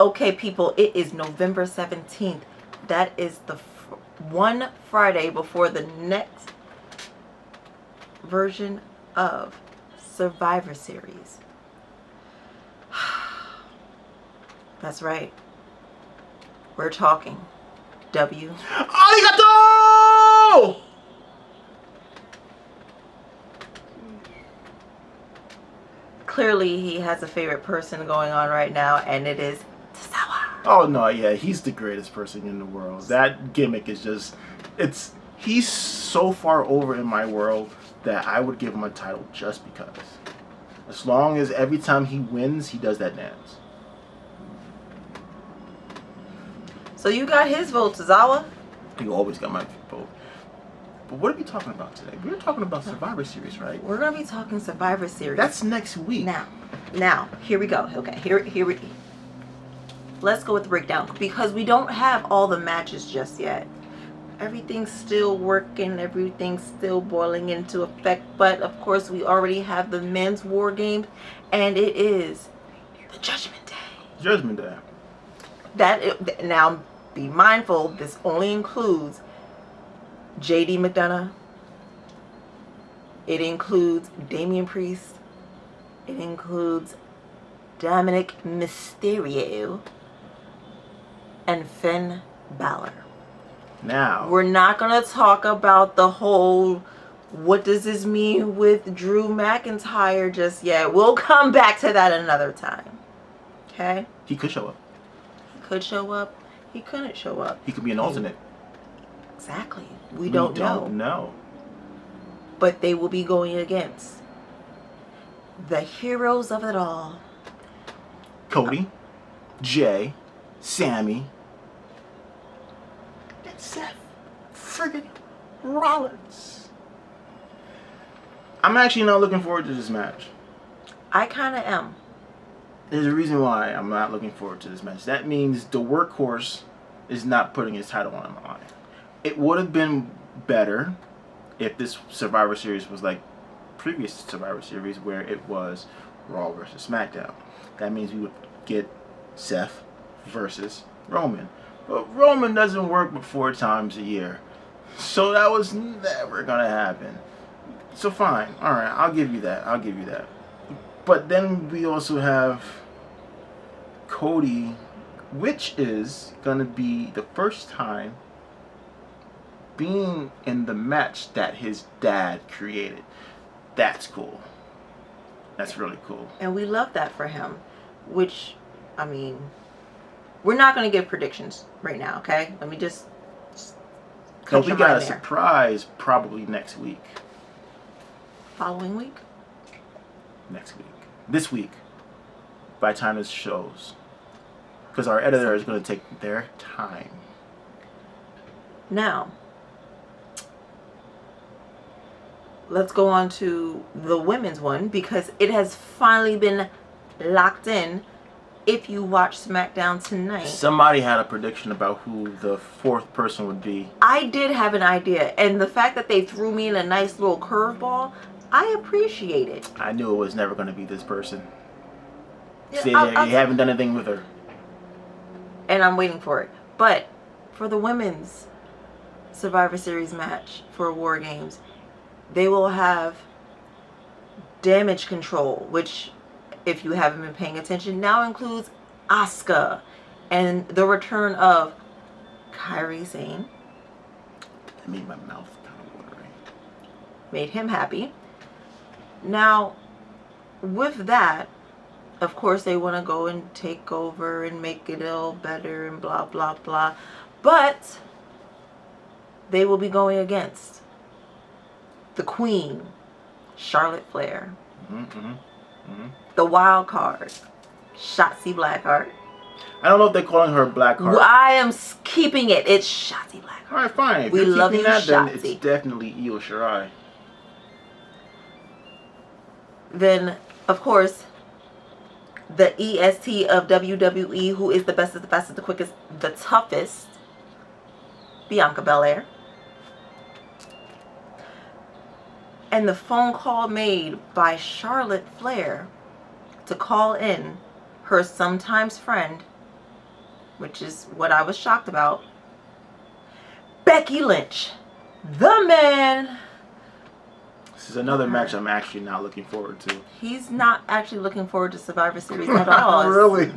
Okay, people, it is November 17th. That is the one Friday before the next version of Survivor Series. That's right. We're talking Arigato! Clearly, he has a favorite person going on right now, and it is Tozawa. Oh no, yeah, he's the greatest person in the world. That gimmick is just, he's so far over in my world that I would give him a title just because. As long as every time he wins, he does that dance. So you got his vote, Tozawa? You always got my vote. But what are we talking about today? We're talking about Survivor Series, right? We're gonna be talking Survivor Series. That's next week. Now, here we go. Okay, here we. Let's go with the breakdown because we don't have all the matches just yet. Everything's still working. Everything's still boiling into effect. But of course, we already have the men's war games, and it is the Judgment Day. Judgment Day. Now, be mindful. This only includes JD McDonough. It includes Damian Priest. It includes Dominic Mysterio and Finn Balor. Now, we're not going to talk about the whole what does this mean with Drew McIntyre just yet. We'll come back to that another time. Okay? He could show up. He could show up. He couldn't show up. He could be an alternate. Exactly. We don't know. But they will be going against the heroes of it all. Cody, Jay, Sammy, and Seth friggin' Rollins. I'm actually not looking forward to this match. I kind of am. There's a reason why I'm not looking forward to this match. That means the workhorse is not putting his title on the line. It would have been better if this Survivor Series was like previous Survivor Series where it was Raw versus SmackDown. That means we would get Seth versus Roman. But Roman doesn't work but 4 times a year. So that was never going to happen. So fine. Alright, I'll give you that. But then we also have Cody, which is going to be the first time being in the match that his dad created. That's cool. That's really cool. And we love that for him. Which, I mean, we're not going to give predictions right now, okay? Let me just but we got a surprise probably next week. Following week? Next week. This week. By the time this shows. Because our editor is going to take their time. Now, let's go on to the women's one because it has finally been locked in. If you watch SmackDown tonight, somebody had a prediction about who the 4th person would be. I did have an idea, and the fact that they threw me in a nice little curveball, I appreciate it. I knew it was never going to be this person. Yeah, See, you haven't done anything with her. And I'm waiting for it. But for the women's Survivor Series match for War Games, they will have Damage Control, which, if you haven't been paying attention, now includes Asuka and the return of Kairi Sane. That made my mouth kind of watery. Made him happy. Now, with that, of course, they want to go and take over and make it all better and blah, blah, blah. But they will be going against the Queen, Charlotte Flair. The wild card, Shotzi Blackheart. I don't know if they're calling her Blackheart. I am keeping it. It's Shotzi Blackheart. All right, fine. If we love you, that, Shotzi. Then it's definitely Io Shirai. Then, of course, the EST of WWE, who is the bestest, the fastest, the quickest, the toughest, Bianca Belair. And the phone call made by Charlotte Flair to call in her sometimes friend, which is what I was shocked about. Becky Lynch, the man. This is another match I'm actually not looking forward to. He's not actually looking forward to Survivor Series at all. Really?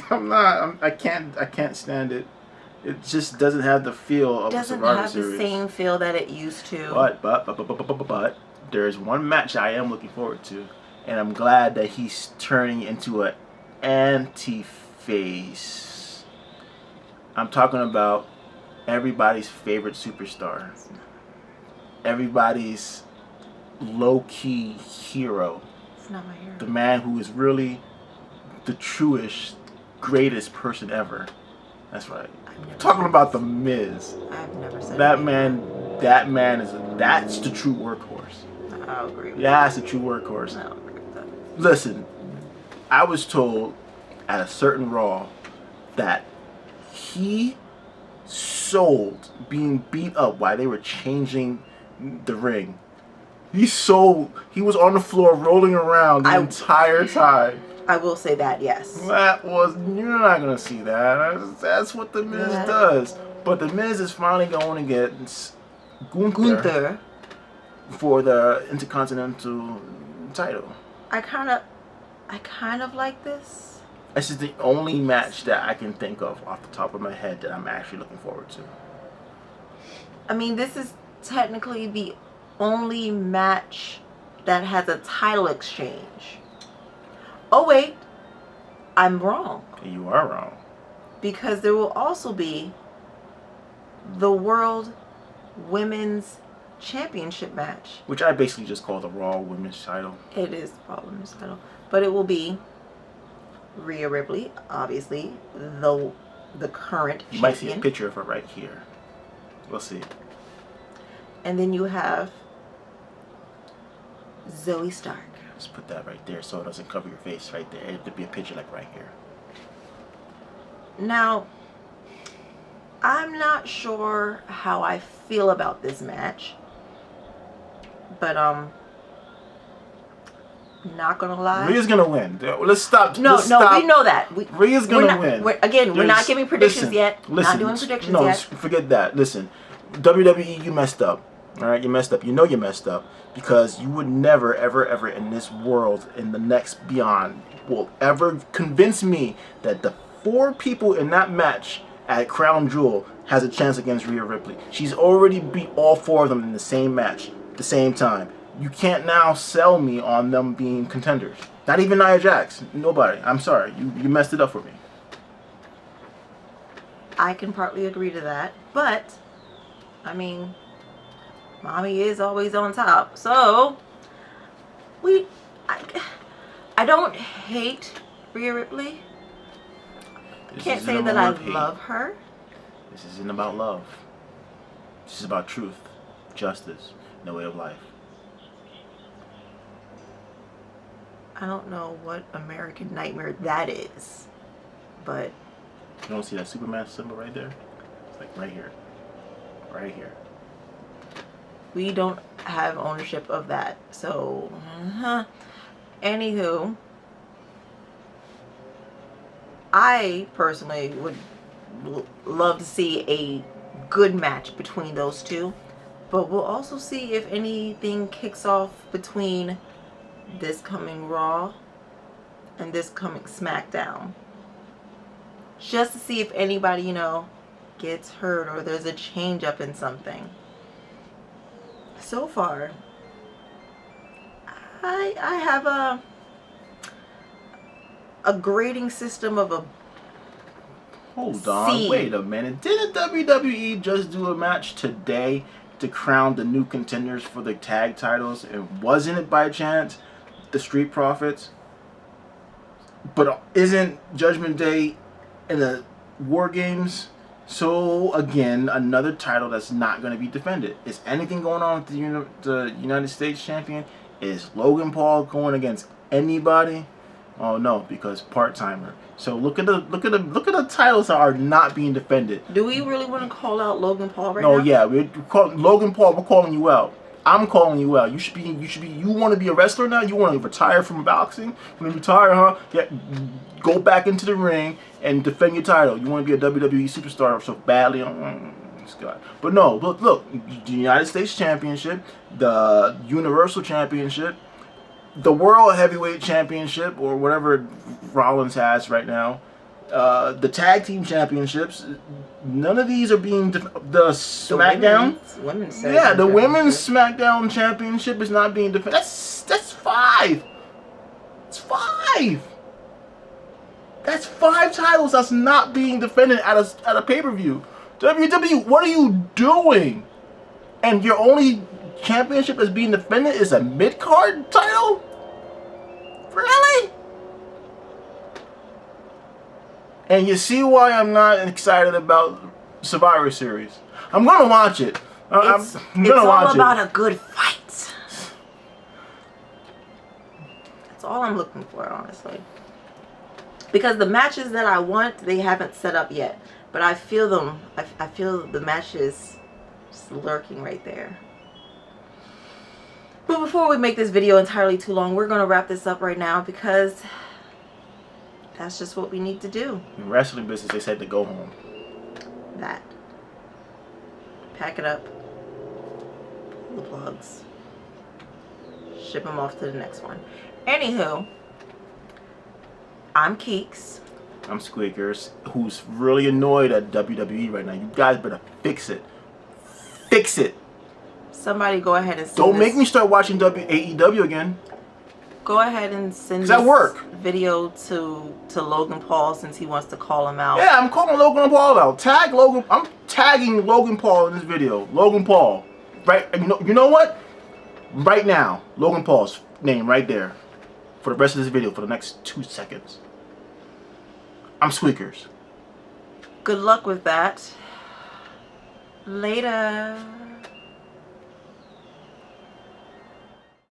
I'm not. I can't stand it. It just doesn't have the feel of a Survivor Series. Doesn't have the same feel that it used to. But there's one match I am looking forward to, and I'm glad that he's turning into an anti-face. I'm talking about everybody's favorite superstar. Everybody's low-key hero. It's not my hero. The man who is really the truest, greatest person ever. That's right. I'm talking about the Miz. I've never said that man. That man that's the true workhorse. I'll agree with that's the true workhorse. I'll agree with that. Listen, I was told at a certain Raw that he sold being beat up while they were changing the ring. He was on the floor rolling around the entire time. I will say that, yes. You're not going to see that. That's what the Miz does. But the Miz is finally going to get Gunther for the Intercontinental title. I kind of like this. This is the only match that I can think of off the top of my head that I'm actually looking forward to. I mean, this is technically the only match that has a title exchange. Oh wait, I'm wrong. You are wrong. Because there will also be the World Women's Championship match. Which I basically just call the Raw Women's title. It is the Raw Women's title. But it will be Rhea Ripley, obviously, the current champion. You might see a picture of her right here. We'll see. And then you have Zoe Stark. Let's put that right there so it doesn't cover your face right there. It have to be a picture like right here. Now, I'm not sure how I feel about this match. But, not gonna lie. Rhea's gonna win. Let's stop. No, we know that. Rhea's gonna win. We're not giving predictions yet. Not doing predictions yet. Forget that. Listen, WWE, you messed up. All right, you messed up. You know you messed up because you would never, ever, ever in this world, in the next beyond, will ever convince me that the 4 people in that match at Crown Jewel has a chance against Rhea Ripley. She's already beat all 4 of them in the same match at the same time. You can't now sell me on them being contenders. Not even Nia Jax. Nobody. I'm sorry. You messed it up for me. I can partly agree to that. But, I mean, mommy is always on top. So, I don't hate Rhea Ripley. I can't say that I love her. This isn't about love. This is about truth, justice, and the way of life. I don't know what American Nightmare that is, but... You don't see that Superman symbol right there? It's like right here. Right here. We don't have ownership of that, so... Anywho, I personally would love to see a good match between those two, but we'll also see if anything kicks off between this coming Raw and this coming Smackdown, just to see if anybody, you know, gets hurt or there's a change up in something. So far, I have a grading system of a Hold on, C. Wait a minute. Didn't WWE just do a match today to crown the new contenders for the tag titles? And wasn't it by chance the Street Profits? But isn't Judgment Day in the War Games? So again, another title that's not going to be defended. Is anything going on with the United States champion? Is Logan Paul going against anybody? Oh no, because part-timer. So look at the titles that are not being defended. Do we really want to call out Logan Paul right now? No, yeah, Logan Paul. We're calling you out. I'm calling you out. You want to be a wrestler now? You want to retire from boxing? You want to retire, huh? Yeah, go back into the ring and defend your title. You want to be a WWE superstar so badly? God. But no, look, the United States Championship, the Universal Championship, the World Heavyweight Championship, or whatever Rollins has right now, the Tag Team Championships, none of these are being the SmackDown. The Women's SmackDown Championship is not being defended. That's 5. It's 5. That's 5 titles that's not being defended at a pay-per-view. WWE, what are you doing? And your only championship that's being defended is a mid-card title? Really? And you see why I'm not excited about Survivor Series. I'm going to watch it. I'm going to watch it. It's all about a good fight. That's all I'm looking for, honestly. Because the matches that I want, they haven't set up yet. But I feel them. I feel the matches just lurking right there. But before we make this video entirely too long, we're going to wrap this up right now because that's just what we need to do. In the wrestling business, they said to go home. That. Pack it up. Pull the plugs. Ship them off to the next one. Anywho, I'm Keeks. I'm Squeakers, who's really annoyed at WWE right now. You guys better fix it. Fix it. Somebody go ahead and send Don't make me start watching AEW again. Go ahead and send this video to Logan Paul since he wants to call him out. Yeah, I'm calling Logan Paul out. Tag Logan. I'm tagging Logan Paul in this video. Logan Paul. Right? You know what? Right now, Logan Paul's name right there for the rest of this video for the next 2 seconds. I'm Squeakers. Good luck with that. Later.